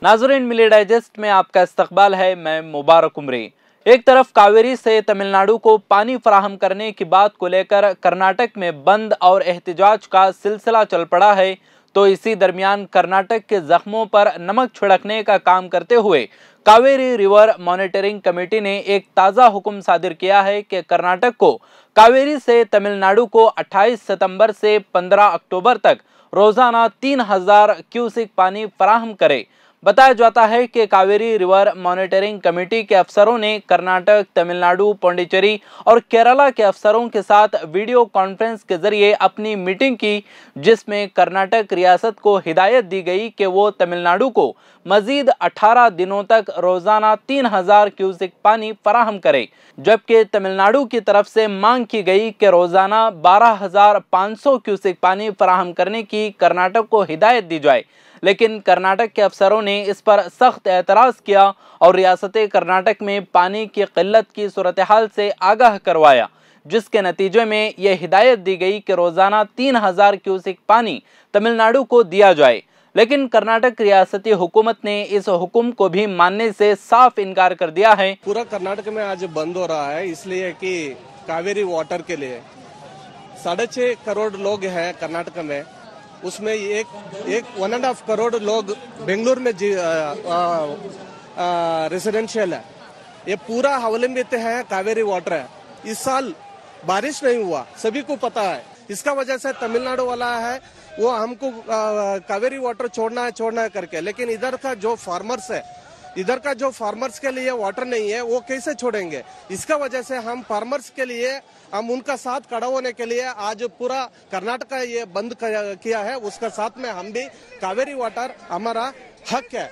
नाज़रीन, मिली डाइजेस्ट में आपका इस्तकबाल है। मैं मुबारक उमरी। एक तरफ कावेरी से तमिलनाडु को पानी फराहम करने की बात को लेकर कर्नाटक में बंद और एहतजाज का सिलसिला चल पड़ा है, तो इसी दरमियान कर्नाटक के जख्मों पर नमक छिड़कने का काम करते हुए कावेरी रिवर मॉनिटरिंग कमेटी ने एक ताज़ा हुक्म सादिर किया है कि कर्नाटक को कावेरी से तमिलनाडु को 28 सितंबर से 15 अक्टूबर तक रोजाना 3000 क्यूसिक पानी फराहम करे। बताया जाता है कि कावेरी रिवर मॉनिटरिंग कमेटी के अफसरों ने कर्नाटक, तमिलनाडु, पौंडीचेरी और केरला के अफसरों के साथ वीडियो कॉन्फ्रेंस के जरिए अपनी मीटिंग की, जिसमें कर्नाटक रियासत को हिदायत दी गई कि वो तमिलनाडु को मजीद 18 दिनों तक रोजाना 3000 क्यूसिक पानी फराहम करे, जबकि तमिलनाडु की तरफ से मांग की गई कि रोजाना 12500 क्यूसिक पानी फराहम करने की कर्नाटक को हिदायत दी जाए। लेकिन कर्नाटक के अफसरों ने इस पर सख्त एतराज़ किया और रियासत कर्नाटक में पानी की किल्लत की सूरत हाल से आगाह करवाया, जिसके नतीजे में यह हिदायत दी गई कि रोजाना 3000 क्यूसिक पानी तमिलनाडु को दिया जाए। लेकिन कर्नाटक रियासती हुकूमत ने इस हुक्म को भी मानने से साफ इनकार कर दिया है। पूरा कर्नाटक में आज बंद हो रहा है, इसलिए कि कावेरी वाटर के लिए 6.5 करोड़ लोग हैं कर्नाटक में, उसमें एक 1.5 करोड़ लोग बेंगलुरु में रेसिडेंशियल है। ये पूरा अवलंबित है कावेरी वाटर है। इस साल बारिश नहीं हुआ, सभी को पता है। इसका वजह से तमिलनाडु वाला है वो हमको कावेरी वाटर छोड़ना है करके, लेकिन इधर का जो फार्मर्स के लिए वाटर नहीं है वो कैसे छोड़ेंगे। इसका वजह से हम फार्मर्स के लिए हम उनका साथ खड़ा होने के लिए आज पूरा कर्नाटक ये बंद किया है। उसका साथ में हम भी कावेरी वाटर हमारा हक है,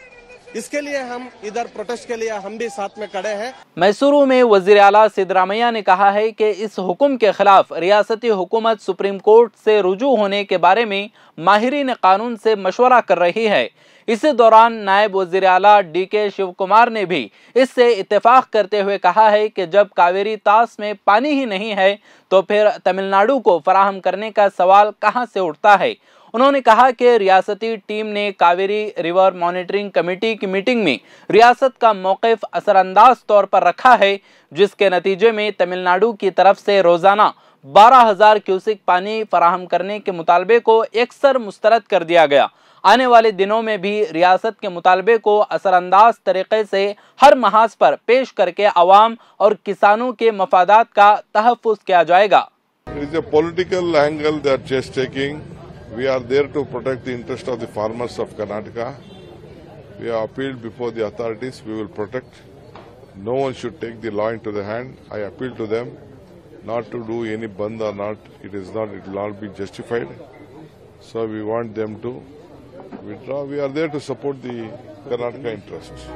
इसके लिए हम इधर प्रोटेस्ट के लिए हम भी साथ में खड़े हैं। मैसूरू में वजीर आला सिद्धरामैया ने कहा है कि इस हुक्म के खिलाफ रियासती हुकूमत सुप्रीम कोर्ट से रुजू होने के बारे में माहिरीन कानून से मशवरा कर रही है। इसी दौरान नायब वजीर आला DK शिव कुमार ने भी इससे इत्तेफाक करते हुए कहा है कि जब कावेरी तास में पानी ही नहीं है तो फिर तमिलनाडु को फराहम करने का सवाल कहां से उठता है। उन्होंने कहा कि रियासती टीम ने कावेरी रिवर मॉनिटरिंग कमेटी की मीटिंग में रियासत का मौक़िफ़ असरअंदाज तौर पर रखा है, जिसके नतीजे में तमिलनाडु की तरफ से रोजाना 12000 क्यूसिक पानी फराहम करने के मुतालबे को अक्सर मुस्तरद कर दिया गया। आने वाले दिनों में भी रियासत के मुतालबे को असरअंदाज तरीके से हर महाज पर पेश करके अवाम और किसानों के मफादात का तहफ़्फ़ुज़ किया जाएगा। We are there to protect the interest of the farmers of Karnataka. We have appealed before the authorities. We will protect. No one should take the law into the hand. I appeal to them not to do any band or not. It will not be justified. So we want them to withdraw. We are there to support the Karnataka interests.